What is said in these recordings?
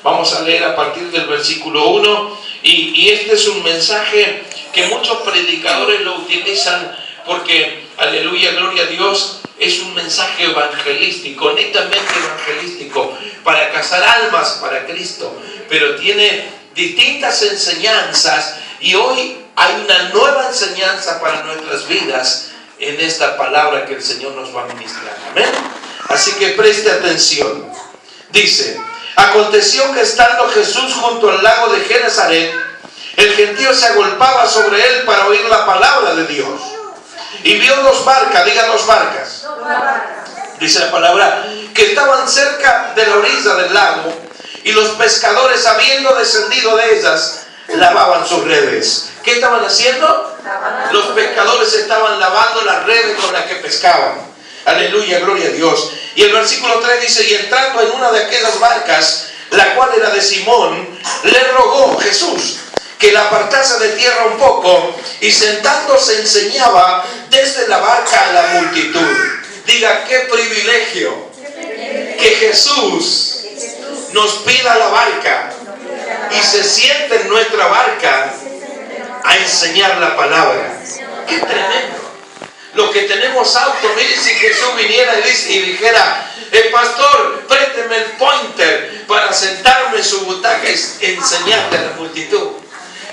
Vamos a leer a partir del versículo 1 y este es un mensaje que muchos predicadores lo utilizan porque, aleluya, gloria a Dios, es un mensaje evangelístico, netamente evangelístico, para cazar almas para Cristo, pero tiene distintas enseñanzas y hoy hay una nueva enseñanza para nuestras vidas en esta palabra que el Señor nos va a ministrar. Amén. Así que preste atención. Dice: aconteció que estando Jesús junto al lago de Genesaret, el gentío se agolpaba sobre él para oír la palabra de Dios. Y vio dos barcas, digan dos barcas. Dice la palabra, que estaban cerca de la orilla del lago, y los pescadores, habiendo descendido de ellas, lavaban sus redes. ¿Qué estaban haciendo? Los pescadores estaban lavando las redes con las que pescaban. Aleluya, gloria a Dios. Y el versículo 3 dice: y entrando en una de aquellas barcas, la cual era de Simón, le rogó Jesús que la apartase de tierra un poco, y sentándose enseñaba desde la barca a la multitud. Diga, qué privilegio que Jesús nos pida la barca y se siente en nuestra barca a enseñar la palabra. Qué tremendo. Los que tenemos auto, mire, si Jesús viniera y dijera: pastor, présteme el pointer para sentarme en su butaca y enseñarte a la multitud.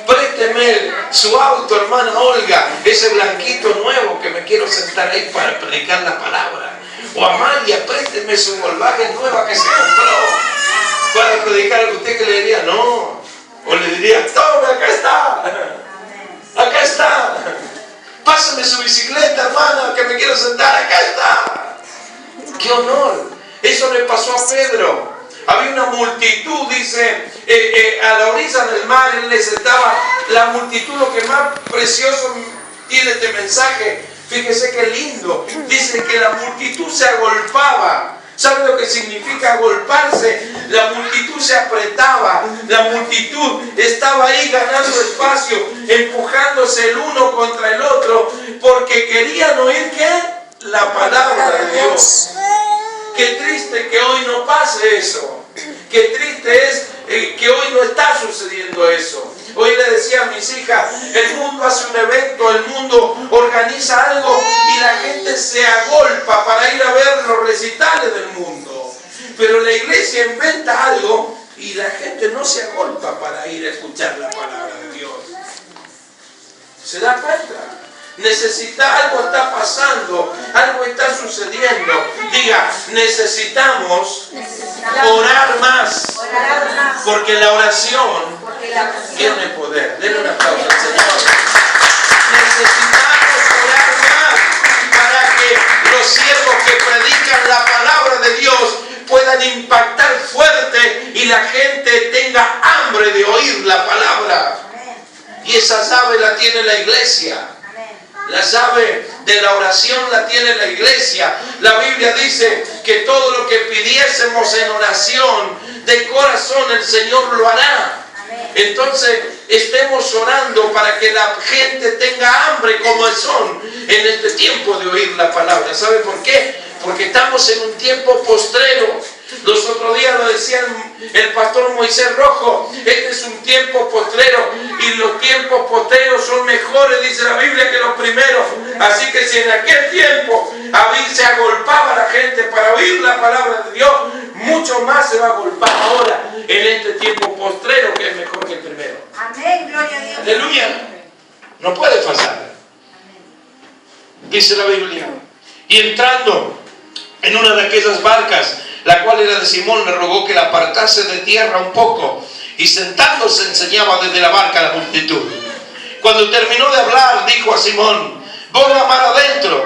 Présteme su auto, hermana Olga, ese blanquito nuevo que me quiero sentar ahí para predicar la palabra. O Amalia, présteme su Volkswagen nueva que se compró para predicar. ¿Usted qué le diría? No. O le diría: tome, acá está. Acá está. Pásame su bicicleta, hermana, que me quiero sentar. Acá está. ¡Qué honor! Eso le pasó a Pedro. Había una multitud, dice, a la orilla del mar. Él les estaba, la multitud, lo que más precioso tiene este mensaje. Fíjese qué lindo. Dice que la multitud se agolpaba. ¿Sabe lo que significa agolparse? La multitud se apretaba, la multitud estaba ahí ganando espacio, empujándose el uno contra el otro, porque querían oír ¿qué? La palabra de Dios. Qué triste que hoy no pase eso. Qué triste es que hoy no está sucediendo eso. Hoy le decía a mis hijas, el mundo hace un evento, el mundo organiza algo y la gente se agolpa para ir a ver los recitales del mundo. Pero la iglesia inventa algo y la gente no se agolpa para ir a escuchar la palabra de Dios. ¿Se da cuenta? Algo está pasando, algo está sucediendo. Diga, necesitamos orar más, porque la oración tiene poder. Denle un aplauso al Señor. Necesitamos orar más para que los siervos que predican la palabra de Dios puedan impactar fuerte y la gente tenga hambre de oír la palabra. Y esa llave la tiene la iglesia. La llave de la oración la tiene la iglesia. La Biblia dice que todo lo que pidiésemos en oración de corazón, el Señor lo hará. Entonces estemos orando para que la gente tenga hambre como son en este tiempo de oír la palabra. ¿Sabe por qué? Porque estamos en un tiempo postrero. Los otros días lo decía el pastor Moisés Rojo, este es un tiempo postrero y los tiempos postreros son mejores, dice la Biblia, que los primeros. Así que si en aquel tiempo se agolpaba la gente para oír la palabra de Dios, mucho más se va a agolpar ahora en este tiempo postrero, que es mejor que el primero. Amén, gloria a Dios. Aleluya. No puede fallar. Dice la Biblia, y entrando en una de aquellas barcas, la cual era de Simón, le rogó que la apartase de tierra un poco, y sentándose enseñaba desde la barca a la multitud. Cuando terminó de hablar, dijo a Simón: boga mar adentro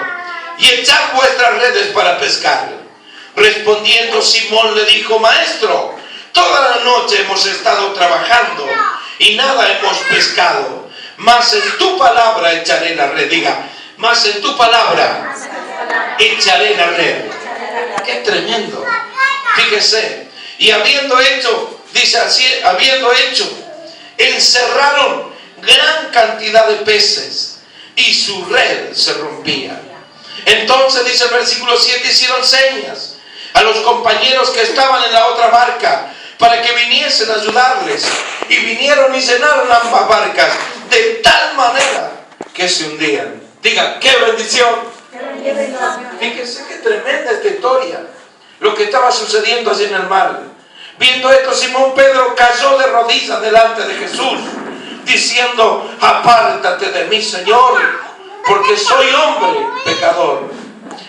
y echad vuestras redes para pescar. Respondiendo Simón le dijo: maestro, toda la noche hemos estado trabajando y nada hemos pescado, mas en tu palabra echaré la red. Diga, mas en tu palabra echaré la red. Qué tremendo. Fíjese, y habiendo hecho, dice así, encerraron gran cantidad de peces y su red se rompía. Entonces, dice el versículo 7, hicieron señas a los compañeros que estaban en la otra barca para que viniesen a ayudarles. Y vinieron y llenaron ambas barcas de tal manera que se hundían. Diga, ¡qué bendición! Fíjense qué tremenda esta historia. Lo que estaba sucediendo allí en el mar. Viendo esto, Simón Pedro cayó de rodillas delante de Jesús, diciendo, apártate de mí, Señor, porque soy hombre pecador.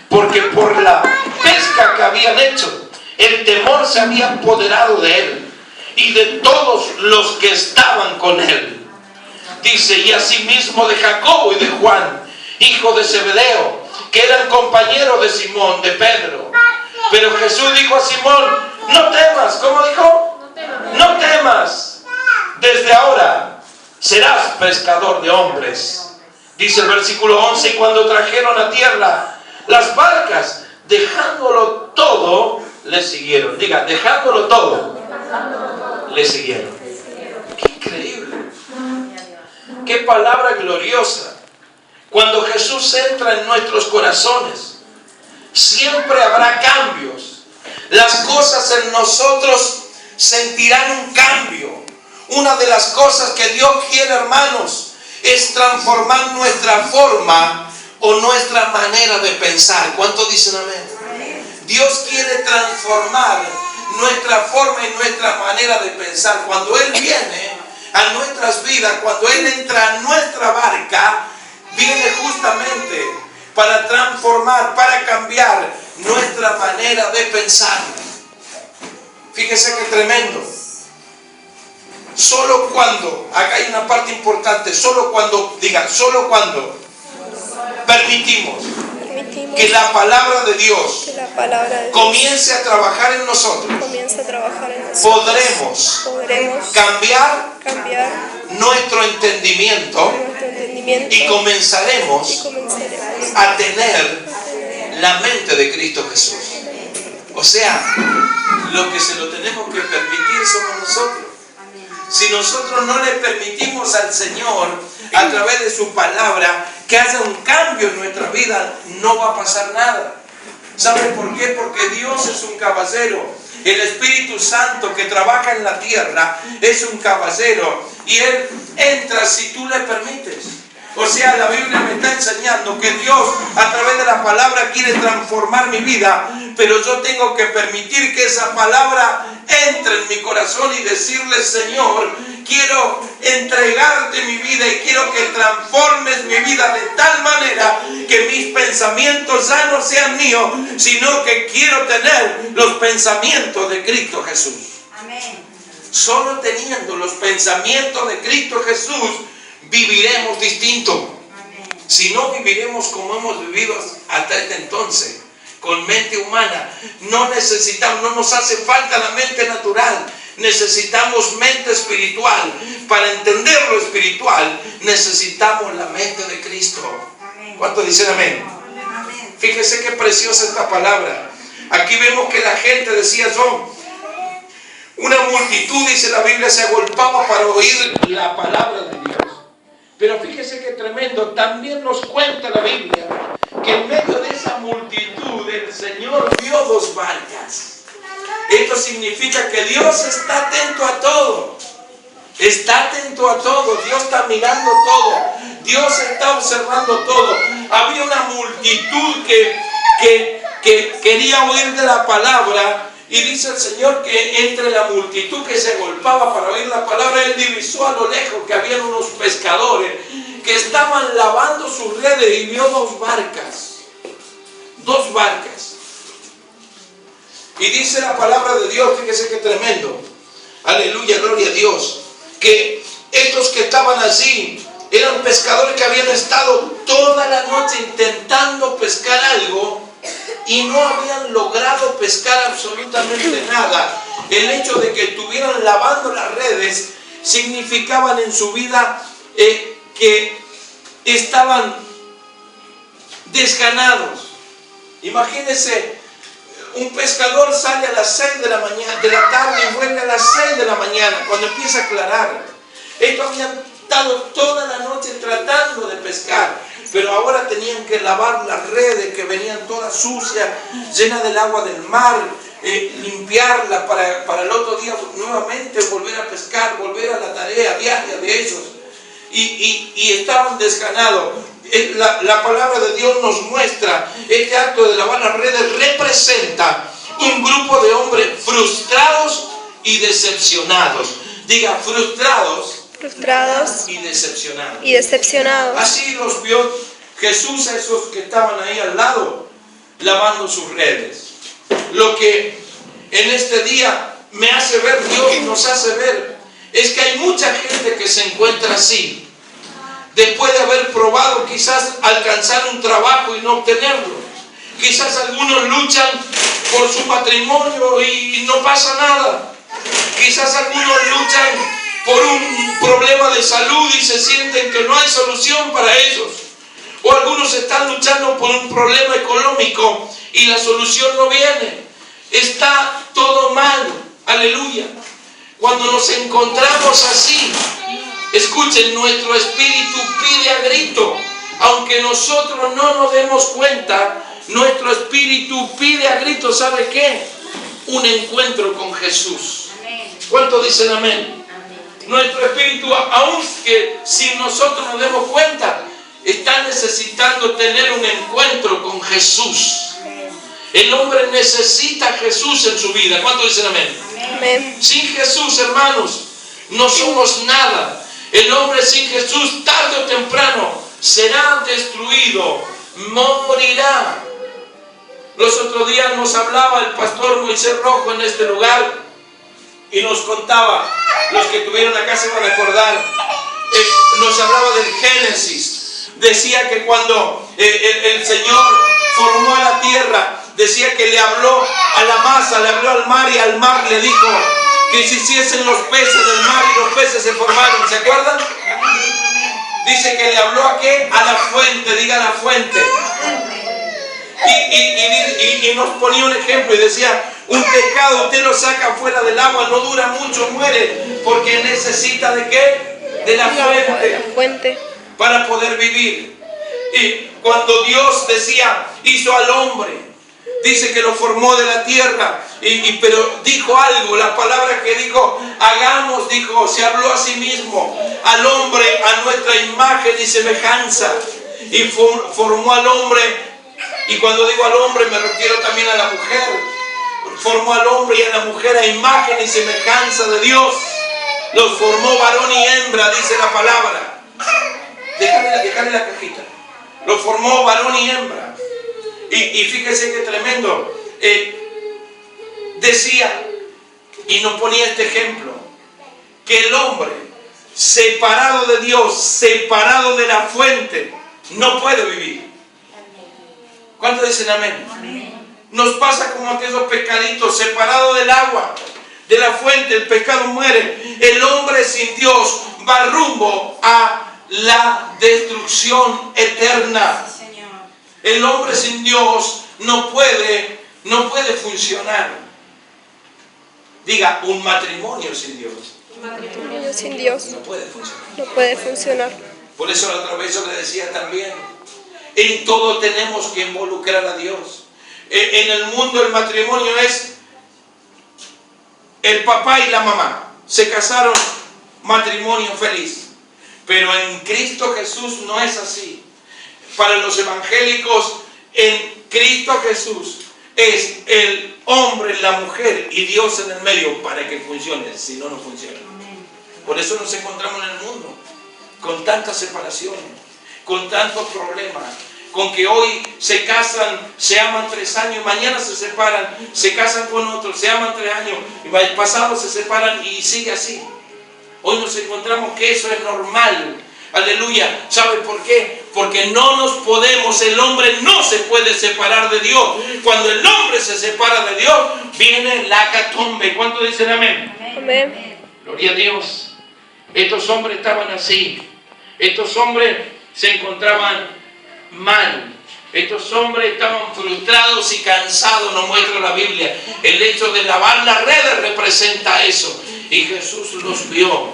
Porque por la pesca que habían hecho, el temor se había apoderado de él y de todos los que estaban con él. Dice, y asimismo de Jacobo y de Juan, hijo de Zebedeo, que eran compañeros de Simón, de Pedro. Pero Jesús dijo a Simón, no temas. ¿Cómo dijo? No temas. Desde ahora serás pescador de hombres. Dice el versículo 11, y cuando trajeron a tierra las barcas, dejándolo todo, le siguieron. Diga, dejándolo todo, le siguieron. Qué increíble. Qué palabra gloriosa. Cuando Jesús entra en nuestros corazones, siempre habrá cambios. Las cosas en nosotros sentirán un cambio. Una de las cosas que Dios quiere, hermanos, es transformar nuestra forma o nuestra manera de pensar. ¿Cuántos dicen amén? Dios quiere transformar nuestra forma y nuestra manera de pensar. Cuando Él viene a nuestras vidas, cuando Él entra a nuestra barca, viene justamente para transformar, para cambiar nuestra manera de pensar. Fíjese qué tremendo. Solo cuando, acá hay una parte importante, solo cuando permitimos que la palabra de Dios comience a trabajar en nosotros, podremos cambiar nuestro entendimiento y comenzaremos a tener la mente de Cristo Jesús. O sea, lo que se lo tenemos que permitir somos nosotros. Si nosotros no le permitimos al Señor, a través de su palabra, que haya un cambio en nuestra vida, no va a pasar nada. ¿Saben por qué? Porque Dios es un caballero. El Espíritu Santo que trabaja en la tierra es un caballero. Y Él entra si tú le permites. O sea, la Biblia me está enseñando que Dios a través de la palabra quiere transformar mi vida, pero yo tengo que permitir que esa palabra entre en mi corazón y decirle, Señor, quiero entregarte mi vida y quiero que transformes mi vida de tal manera que mis pensamientos ya no sean míos, sino que quiero tener los pensamientos de Cristo Jesús. Amén. Solo teniendo los pensamientos de Cristo Jesús viviremos distinto. Amén. Si no, viviremos como hemos vivido hasta este entonces, con mente humana. No nos hace falta la mente natural. Necesitamos mente espiritual. Para entender lo espiritual, necesitamos la mente de Cristo. ¿Cuántos dicen amén? Amén. Fíjese qué preciosa esta palabra. Aquí vemos que la gente decía, una multitud, dice la Biblia, se agolpaba para oír la palabra de Dios. Pero fíjese qué tremendo, también nos cuenta la Biblia que en medio de esa multitud el Señor vio dos barcas. Esto significa que Dios está atento a todo. Está atento a todo. Dios está mirando todo. Dios está observando todo. Había una multitud que quería oír de la palabra. Y dice el Señor que entre la multitud que se agolpaba para oír la palabra, Él divisó a lo lejos que habían unos pescadores que estaban lavando sus redes y vio dos barcas. Dos barcas. Y dice la palabra de Dios, fíjese qué tremendo. Aleluya, gloria a Dios. Que estos que estaban allí eran pescadores que habían estado toda la noche intentando pescar algo y no habían logrado pescar absolutamente nada. El hecho de que estuvieran lavando las redes significaban en su vida que estaban desganados. Imagínense, un pescador sale a las 6 de la tarde y vuelve a las 6 de la mañana, cuando empieza a aclarar. Estos habían estado toda la noche tratando de pescar, pero ahora tenían que lavar las redes que venían todas sucias, llenas del agua del mar, limpiarla para el otro día nuevamente volver a pescar, volver a la tarea diaria de ellos. Y estaban desganados. La palabra de Dios nos muestra, este acto de lavar las redes representa un grupo de hombres frustrados y decepcionados. Diga, frustrados y decepcionados. Así los vio Jesús a esos que estaban ahí al lado, lavando sus redes. Lo que en este día me hace ver, Dios nos hace ver, es que hay mucha gente que se encuentra así. Después de haber probado quizás alcanzar un trabajo y no obtenerlo. Quizás algunos luchan por su matrimonio y no pasa nada. Quizás algunos luchan por un problema de salud y se sienten que no hay solución para ellos. O algunos están luchando por un problema económico y la solución no viene. Está todo mal. Aleluya. Cuando nos encontramos así, escuchen, nuestro espíritu pide a grito. Aunque nosotros no nos demos cuenta, nuestro espíritu pide a grito, ¿sabe qué? Un encuentro con Jesús. ¿Cuántos dicen amén? Nuestro espíritu, aunque sin nosotros nos demos cuenta, está necesitando tener un encuentro con Jesús. El hombre necesita a Jesús en su vida. ¿Cuántos dicen amén? Amén. Sin Jesús, hermanos, no somos nada. El hombre sin Jesús, tarde o temprano, será destruido, morirá. Los otros días nos hablaba el pastor Moisés Rojo en este lugar y nos contaba, los que estuvieron acá se van a acordar, nos hablaba del Génesis. Decía que cuando el Señor formó a la tierra, decía que le habló a la masa, le habló al mar y al mar le dijo que se hiciesen los peces del mar y los peces se formaron. ¿Se acuerdan? Dice que le habló a qué? A la fuente, diga la fuente. Y nos ponía un ejemplo y decía, un pescado usted lo saca fuera del agua, no dura mucho, muere, porque necesita ¿de qué? De la fuente para poder vivir. Y cuando Dios decía, hizo al hombre, dice que lo formó de la tierra, pero dijo algo, la palabra que dijo, hagamos, dijo, se habló a sí mismo, al hombre a nuestra imagen y semejanza, y formó al hombre. Y cuando digo al hombre me refiero también a la mujer. Formó al hombre y a la mujer a imagen y semejanza de Dios. Los formó varón y hembra, dice la palabra. Déjale la cajita. Los formó varón y hembra. Y fíjese qué tremendo. Decía, y nos ponía este ejemplo, que el hombre separado de Dios, separado de la fuente, no puede vivir. ¿Cuántos dicen amén? Amén. Nos pasa como aquellos pescaditos separados del agua, de la fuente, el pescado muere. El hombre sin Dios va rumbo a la destrucción eterna. El hombre sin Dios no puede funcionar. Diga, un matrimonio sin Dios. Un matrimonio sin Dios no puede funcionar. No puede funcionar. Por eso la otra vez yo le decía también, en todo tenemos que involucrar a Dios. En el mundo el matrimonio es el papá y la mamá. Se casaron, matrimonio feliz. Pero en Cristo Jesús no es así. Para los evangélicos, en Cristo Jesús es el hombre, la mujer y Dios en el medio para que funcione. Si no, no funciona. Por eso nos encontramos en el mundo con tantas separaciones, con tantos problemas, con que hoy se casan, se aman 3 años, mañana se separan, se casan con otros, se aman 3 años, y el pasado se separan y sigue así. Hoy nos encontramos que eso es normal. Aleluya. ¿Sabe por qué? Porque no nos podemos, el hombre no se puede separar de Dios. Cuando el hombre se separa de Dios, viene la hecatombe. ¿Cuántos dicen amén? Amén. Gloria a Dios. Estos hombres estaban así. Estos hombres se encontraban mal. Estos hombres estaban frustrados y cansados, nos muestra la Biblia. El hecho de lavar las redes representa eso. Y Jesús los vio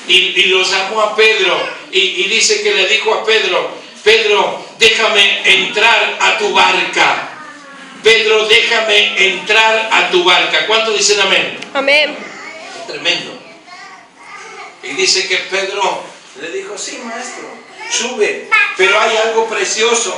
y los llamó a Pedro y dice que le dijo a Pedro, Pedro, déjame entrar a tu barca. Pedro, déjame entrar a tu barca. ¿Cuántos dicen amén? Amén. Tremendo. Y dice que Pedro le dijo, sí, maestro, sube. Pero hay algo precioso.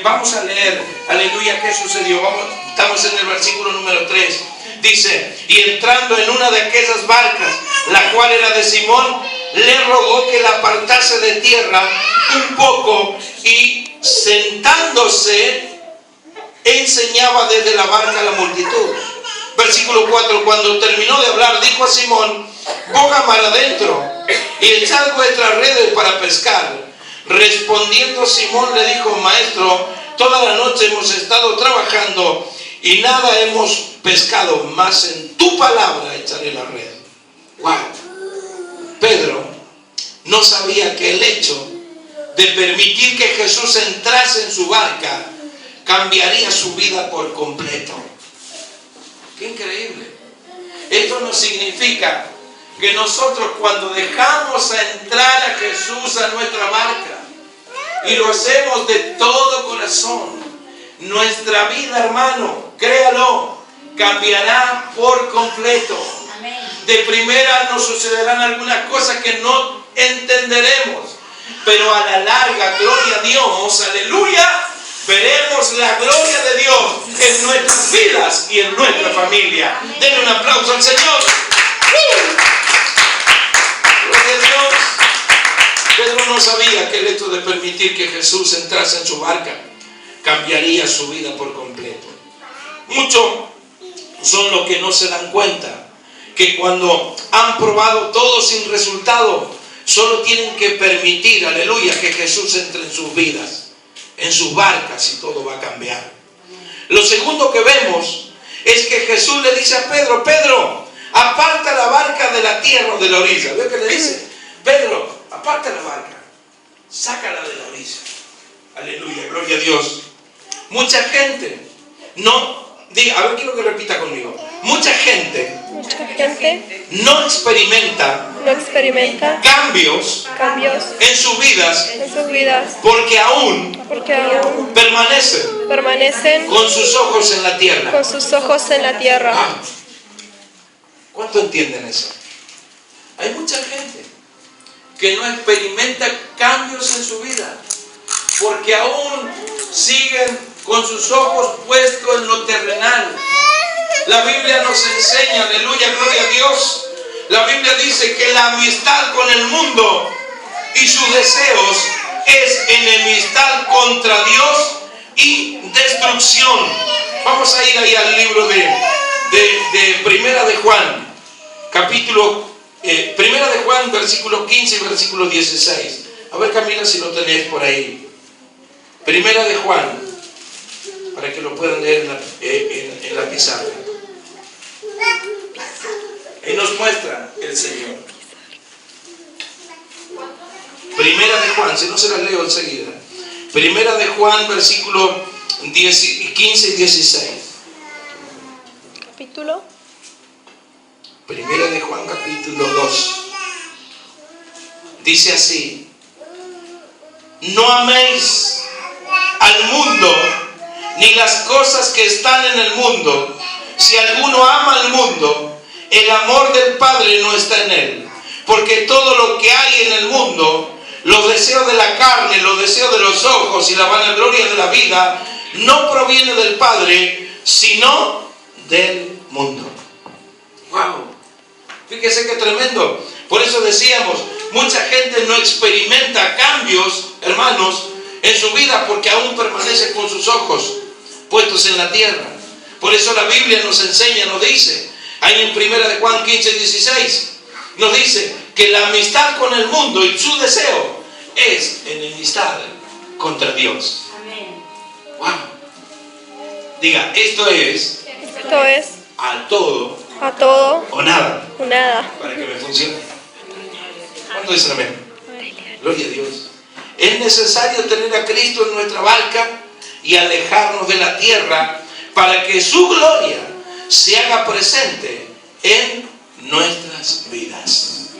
Vamos a leer, aleluya, ¿qué sucedió? Estamos en el versículo número 3. Dice, y entrando en una de aquellas barcas, la cual era de Simón, le rogó que la apartase de tierra un poco, y sentándose enseñaba desde la barca a la multitud. Versículo 4, cuando terminó de hablar, dijo a Simón, boga mar adentro y echad vuestras redes para pescar. Respondiendo Simón le dijo, maestro, toda la noche hemos estado trabajando y nada hemos pescado, mas en tu palabra echaré la red. Wow. Pedro no sabía que el hecho de permitir que Jesús entrase en su barca cambiaría su vida por completo. ¡Qué increíble! Esto no significa que nosotros, cuando dejamos entrar a Jesús a nuestra barca y lo hacemos de todo corazón, nuestra vida, hermano, créalo, cambiará por completo. De primera nos sucederán algunas cosas que no entenderemos, pero a la larga, gloria a Dios, aleluya, veremos la gloria de Dios en nuestras vidas y en nuestra familia. Denle un aplauso al Señor. Gloria a Dios. Pedro no sabía que el hecho de permitir que Jesús entrase en su barca cambiaría su vida por completo. Muchos son los que no se dan cuenta que cuando han probado todo sin resultado, solo tienen que permitir, aleluya, que Jesús entre en sus vidas, en sus barcas, y todo va a cambiar. Lo segundo que vemos es que Jesús le dice a Pedro, Pedro, aparta la barca de la tierra o de la orilla. ¿Ve que le dice? Pedro, aparta la barca, sácala de la orilla. Aleluya, gloria a Dios. Mucha gente a ver, quiero que repita conmigo. Mucha gente no experimenta cambios en sus vidas porque aún permanecen con sus ojos en la tierra. Ah, ¿cuánto entienden eso? Hay mucha gente que no experimenta cambios en su vida porque aún siguen con sus ojos puestos en lo terrenal. La Biblia nos enseña, aleluya, gloria a Dios. La Biblia dice que la amistad con el mundo y sus deseos es enemistad contra Dios y destrucción. Vamos a ir ahí al libro de Primera de Juan, Primera de Juan, versículo 15 y versículo 16. A ver, Camila, si lo tenés por ahí. Primera de Juan, para que lo puedan leer en la pizarra. Ahí nos muestra el Señor. Primera de Juan, si no se las leo enseguida. Primera de Juan, versículo 15 y 16. Capítulo. Primera de Juan, capítulo 2. Dice así: no améis al mundo ni las cosas que están en el mundo. Si alguno ama al mundo, el amor del Padre no está en él. Porque todo lo que hay en el mundo, los deseos de la carne, los deseos de los ojos y la vanagloria de la vida, no proviene del Padre, sino del mundo. ¡Wow! Fíjese qué tremendo. Por eso decíamos, mucha gente no experimenta cambios, hermanos, en su vida porque aún permanece con sus ojos puestos en la tierra. Por eso la Biblia nos enseña, nos dice, ahí en Primera de Juan 15 y 16, nos dice que la amistad con el mundo y su deseo es enemistad contra Dios. Amén. Wow. Diga, esto es a todo o nada. Para que me funcione. ¿Cuándo dicen amén? Gloria a Dios. Es necesario tener a Cristo en nuestra barca y alejarnos de la tierra para que su gloria se haga presente en nuestras vidas.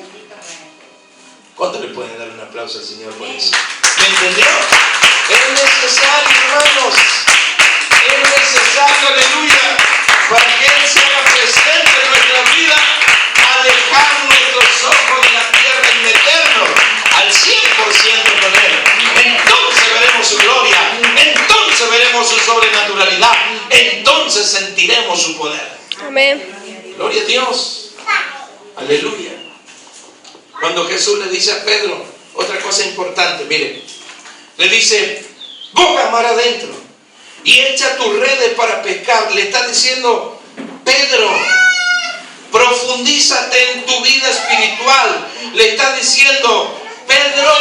¿Cuánto le pueden dar un aplauso al Señor por eso? ¿Me entendió? Es necesario, hermanos. Es necesario, aleluya, para que Él se haga presente en nuestra vida, alejar nuestros ojos de la tierra y meternos al 100% con Él. Entonces veremos su gloria, entonces veremos su sobrenaturalidad, entonces sentiremos su poder. Amén. Gloria a Dios. Aleluya. Cuando Jesús le dice a Pedro, otra cosa importante, mire, le dice, boga mar adentro y echa tus redes para pescar. Le está diciendo, Pedro, profundízate en tu vida espiritual. Le está diciendo, Pedro,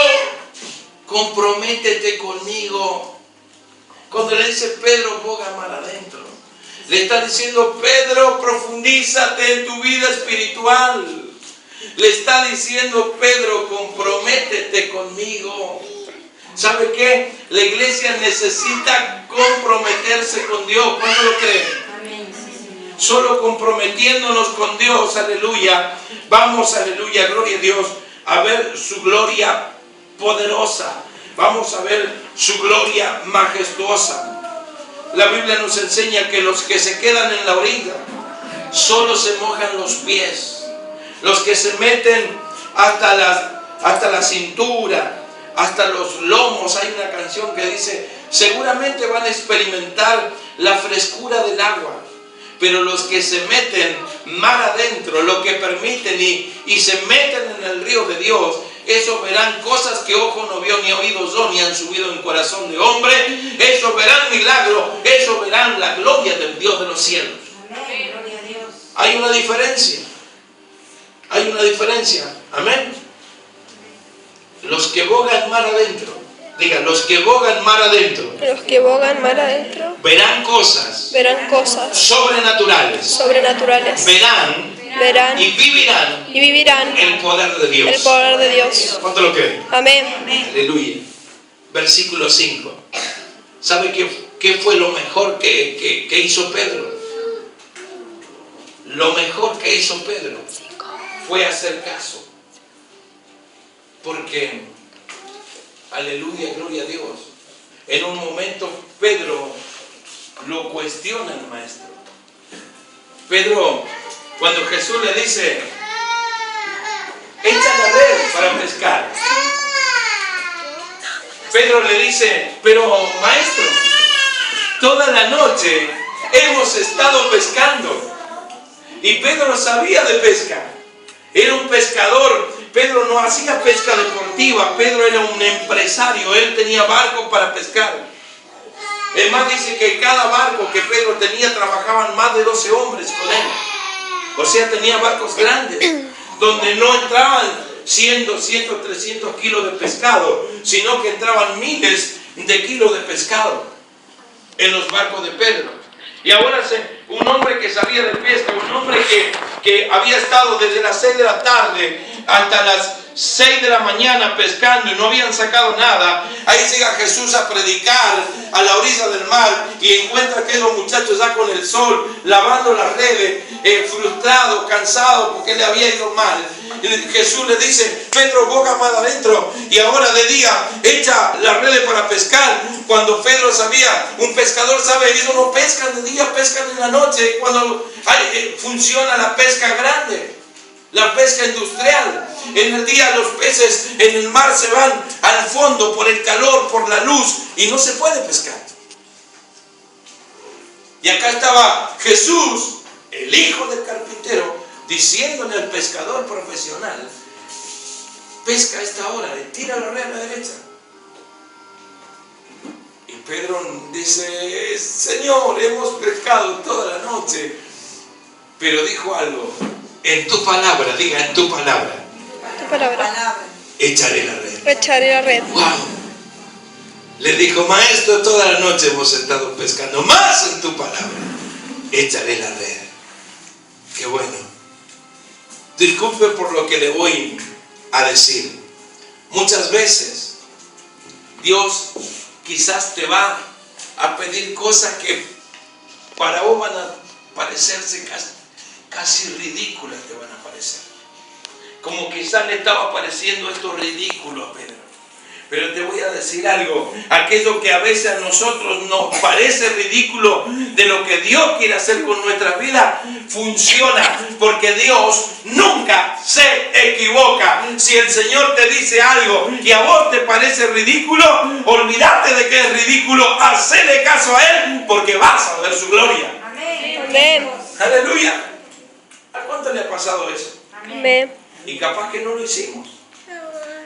comprométete conmigo. Cuando le dice Pedro, boga mar adentro, le está diciendo, Pedro, profundízate en tu vida espiritual. Le está diciendo, Pedro, comprométete conmigo. ¿Sabe qué? La iglesia necesita comprometerse con Dios. ¿Cuándo lo creen? Solo comprometiéndonos con Dios, aleluya, vamos, aleluya, gloria a Dios, a ver su gloria poderosa. Vamos a ver su gloria majestuosa. La Biblia nos enseña que los que se quedan en la orilla solo se mojan los pies. Los que se meten hasta la cintura, hasta los lomos. Hay una canción que dice, seguramente van a experimentar la frescura del agua. Pero los que se meten mar adentro, lo que permiten y se meten en el río de Dios, esos verán cosas que ojo no vio ni oído yo ni han subido en corazón de hombre. Esos verán milagros, esos verán la gloria del Dios de los cielos. Hay una diferencia. Hay una diferencia. Amén. Los que bogan mar adentro. Diga, los que bogan mar adentro. Los que bogan mar adentro Verán cosas. verán cosas Sobrenaturales. sobrenaturales. Verán Y vivirán el poder de Dios. el poder de Dios. ¿Cuánto lo creen? Amén. Aleluya. Versículo 5. ¿Sabe qué fue lo mejor que hizo Pedro? Lo mejor que hizo Pedro fue hacer caso. Porque, aleluya, gloria a Dios, en un momento Pedro lo cuestiona al maestro. Pedro, cuando Jesús le dice, echa la red para pescar, Pedro le dice, pero maestro, toda la noche hemos estado pescando. Y Pedro sabía de pesca. Era un pescador. Pedro no hacía pesca deportiva. Pedro era un empresario. Él tenía barcos para pescar. Es más, dice que cada barco que Pedro tenía trabajaban más de 12 hombres con él. O sea, tenía barcos grandes, donde no entraban 100, 200, 300 kilos de pescado, sino que entraban miles de kilos de pescado en los barcos de Pedro. Y ahora un hombre que sabía de pesca, un hombre que había estado desde las 6 de la tarde hasta las 6 de la mañana pescando y no habían sacado nada. Ahí llega Jesús a predicar a la orilla del mar y encuentra a aquellos muchachos ya con el sol, lavando las redes, frustrados, cansados porque le había ido mal. Y Jesús le dice, Pedro, boga más adentro y ahora de día echa las redes para pescar. Cuando Pedro sabía, un pescador sabe, ellos no pescan de día, pescan en la noche, cuando funciona la pesca grande, la pesca industrial. En el día los peces en el mar se van al fondo por el calor, por la luz, y no se puede pescar. Y acá estaba Jesús, el hijo del carpintero, diciéndole al pescador profesional, pesca a esta hora, tira la red a la derecha. Y Pedro dice, Señor, hemos pescado toda la noche. Pero dijo algo, en tu palabra, diga, en tu palabra. Tu palabra. Echaré la red. Echaré la red. ¡Wow! Le dijo, maestro, toda la noche hemos estado pescando, más en tu palabra. Echaré la red. Qué bueno. Disculpe por lo que le voy a decir. Muchas veces Dios quizás te va a pedir cosas que para vos van a parecerse casi ridículas, te van a parecer. Como quizás le estaba pareciendo esto ridículo a Pedro. Pero te voy a decir algo, aquello que a veces a nosotros nos parece ridículo de lo que Dios quiere hacer con nuestra vida, funciona, porque Dios nunca se equivoca. Si el Señor te dice algo y a vos te parece ridículo, olvídate de que es ridículo, hacele caso a Él, porque vas a ver su gloria. Amén. Aleluya. ¿A cuánto le ha pasado eso? Amén. Y capaz que no lo hicimos.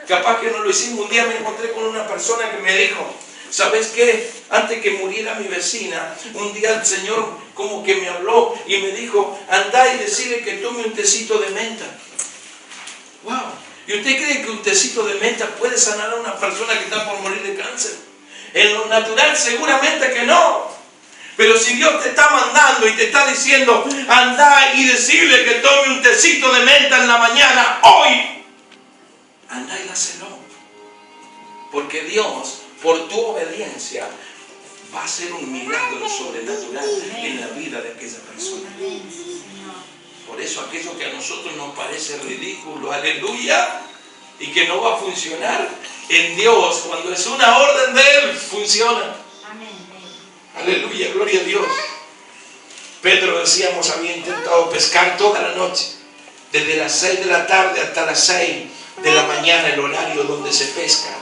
Capaz que no lo hicimos. Un día me encontré con una persona que me dijo, ¿sabes qué? Antes que muriera mi vecina, un día el Señor como que me habló y me dijo, andá y decirle que tome un tecito de menta. ¡Wow! ¿Y usted cree que un tecito de menta puede sanar a una persona que está por morir de cáncer? En lo natural seguramente que no. Pero si Dios te está mandando y te está diciendo, andá y decirle que tome un tecito de menta en la mañana, hoy, anda y hácelo. Porque Dios, por tu obediencia, va a hacer un milagro sobrenatural en la vida de aquella persona. Por eso aquello que a nosotros nos parece ridículo, aleluya, y que no va a funcionar, en Dios, cuando es una orden de Él, funciona. Aleluya, gloria a Dios. Pedro, decíamos, había intentado pescar toda la noche, desde las 6 de la tarde hasta las 6 de la mañana, el horario donde se pesca.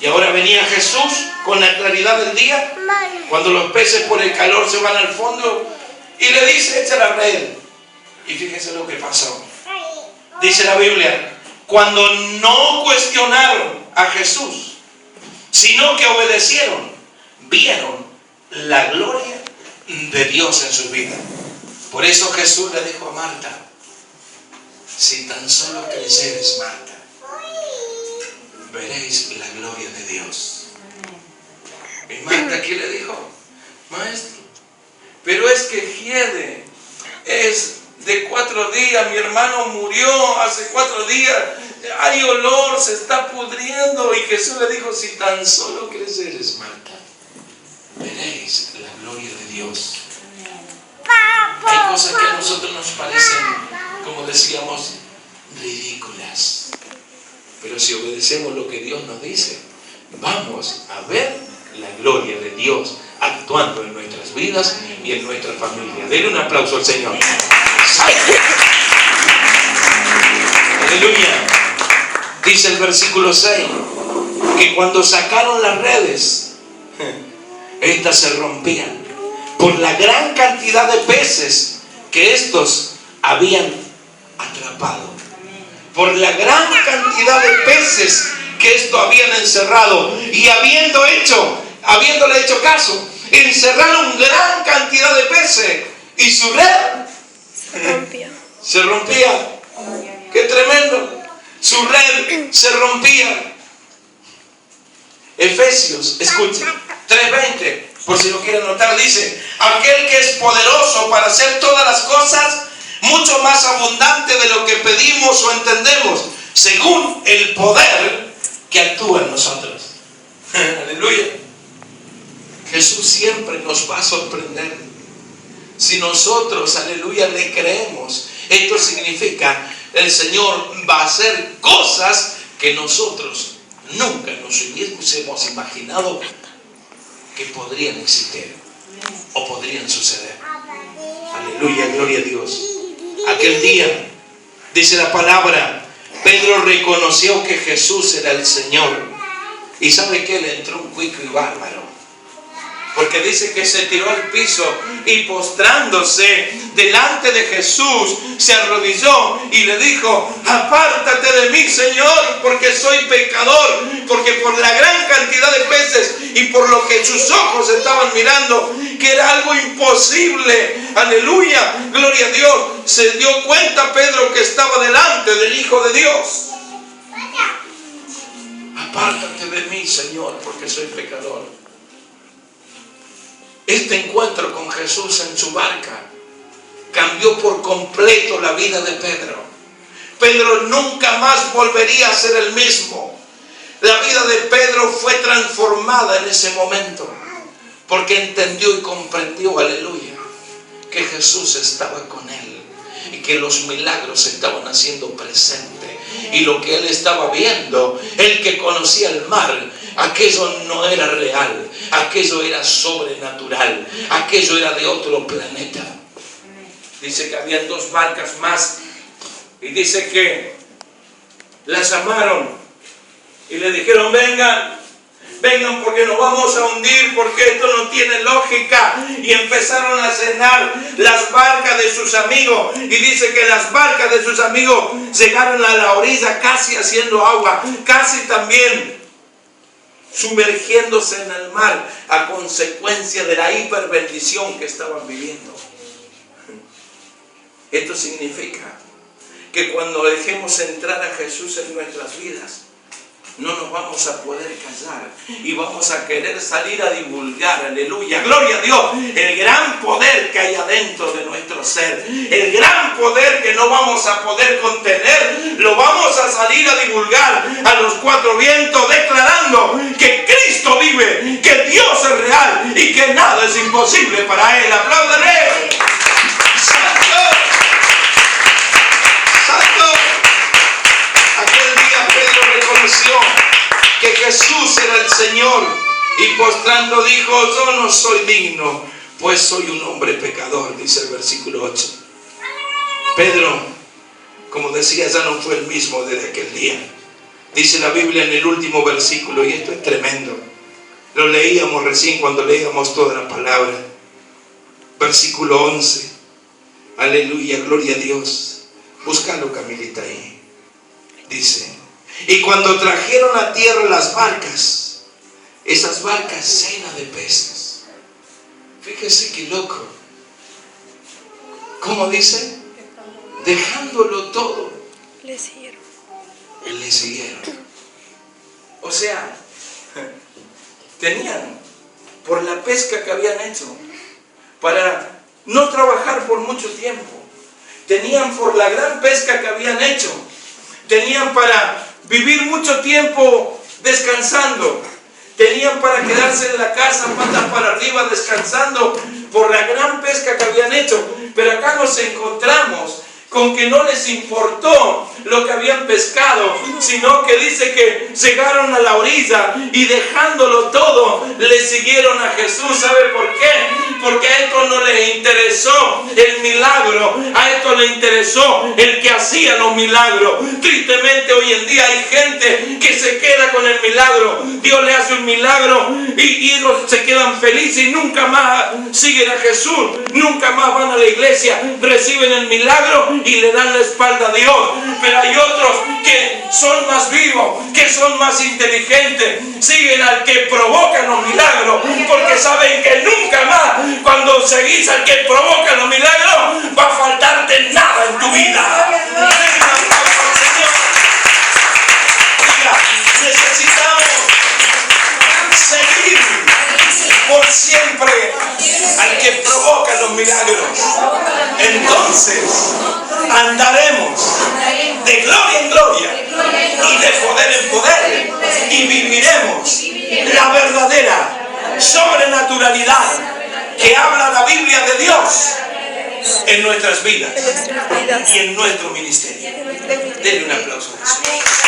Y ahora venía Jesús con la claridad del día, cuando los peces por el calor se van al fondo, y le dice, echa la red. Y fíjense lo que pasó. Dice la Biblia, cuando no cuestionaron a Jesús, sino que obedecieron, vieron la gloria de Dios en su vida. Por eso Jesús le dijo a Marta, si tan solo creyeres, Marta, veréis la gloria de Dios. Y Marta, ¿qué le dijo? Maestro, pero es que hiede, es de 4 días, mi hermano murió hace 4 días, hay olor, se está pudriendo. Y Jesús le dijo, si tan solo creyeres, Marta, veréis la gloria de Dios. Hay cosas que a nosotros nos parecen, como decíamos, ridículas. Pero si obedecemos lo que Dios nos dice, vamos a ver la gloria de Dios actuando en nuestras vidas y en nuestra familia. Denle un aplauso al Señor. Aleluya. Dice el versículo 6, que cuando sacaron las redes, estas se rompían por la gran cantidad de peces que estos habían atrapado. Por la gran cantidad de peces que estos habían encerrado. Y habiéndole hecho caso, encerraron gran cantidad de peces. Y su red se rompía. ¡Qué tremendo! Su red se rompía. Efesios, escuchen, 3:20, por si lo quieren notar, dice, aquel que es poderoso para hacer todas las cosas mucho más abundante de lo que pedimos o entendemos, según el poder que actúa en nosotros. Aleluya. Jesús siempre nos va a sorprender. Si nosotros, aleluya, le creemos, esto significa el Señor va a hacer cosas que nosotros nunca nos hubiésemos imaginado que podrían existir o podrían suceder. Aleluya, gloria a Dios. Aquel día, dice la palabra, Pedro reconoció que Jesús era el Señor. Y ¿sabe qué? Le entró un cuico y bárbaro. Porque dice que se tiró al piso y postrándose delante de Jesús, se arrodilló y le dijo, apártate de mí, Señor, porque soy pecador. Porque por la gran cantidad de peces y por lo que sus ojos estaban mirando, que era algo imposible, aleluya, gloria a Dios, se dio cuenta Pedro que estaba delante del Hijo de Dios. Apártate de mí, Señor, porque soy pecador. Este encuentro con Jesús en su barca cambió por completo la vida de Pedro. Pedro nunca más volvería a ser el mismo. La vida de Pedro fue transformada en ese momento, porque entendió y comprendió, aleluya, que Jesús estaba con él y que los milagros estaban haciendo presente. Y lo que él estaba viendo, el que conocía el mar, aquello no era real, aquello era sobrenatural, aquello era de otro planeta. Dice que había 2 barcas más y dice que las llamaron y le dijeron: vengan porque nos vamos a hundir, porque esto no tiene lógica. Y empezaron a llenar las barcas de sus amigos, y dice que las barcas de sus amigos llegaron a la orilla casi haciendo agua, casi también sumergiéndose en el mar a consecuencia de la hiperbendición que estaban viviendo. Esto significa que cuando dejemos entrar a Jesús en nuestras vidas, no nos vamos a poder callar y vamos a querer salir a divulgar, aleluya, gloria a Dios, el gran poder que hay adentro de nuestro ser, el gran poder que no vamos a poder contener, lo vamos a salir a divulgar a los 4 vientos, declarando que Cristo vive, que Dios es real y que nada es imposible para Él. ¡Apláudale! ¡Santo! ¡Santo! Aquel día Pedro reconoció que Jesús era el Señor y postrando dijo: yo no soy digno, pues soy un hombre pecador, dice el versículo 8. Pedro, como decía, ya no fue el mismo desde aquel día. Dice la Biblia en el último versículo, y esto es tremendo, lo leíamos recién cuando leíamos toda la palabra. Versículo 11, aleluya, gloria a Dios. Búscalo, Camilita, ahí. Dice: y cuando trajeron a tierra las barcas, esas barcas llenas de peces. Fíjese qué loco. ¿Cómo dice? Dejándolo todo, Le siguieron. le siguieron. O sea, tenían, por la pesca que habían hecho, para no trabajar por mucho tiempo, tenían por la gran pesca que habían hecho, tenían para vivir mucho tiempo descansando, tenían para quedarse en la casa patas para arriba descansando por la gran pesca que habían hecho. Pero acá nos encontramos con que no les importó lo que habían pescado, sino que dice que llegaron a la orilla y dejándolo todo, le siguieron a Jesús. ¿Sabe por qué? Porque a esto no les interesó el milagro, a esto le interesó el que hacía los milagros. Tristemente hoy en día hay gente que se queda con el milagro. Dios le hace un milagro y ellos se quedan felices y nunca más siguen a Jesús, nunca más van a la iglesia, reciben el milagro y le dan la espalda a Dios. Pero hay otros que son más vivos, que son más inteligentes, siguen al que provoca los milagros, porque saben que nunca más, cuando seguís al que provoca los milagros, va a faltarte nada en tu vida. Mira, necesitamos seguir por siempre al que provoca los milagros. Entonces andaremos de gloria en gloria y de poder en poder, y viviremos la verdadera sobrenaturalidad que habla la Biblia de Dios en nuestras vidas y en nuestro ministerio. Denle un aplauso a Jesús.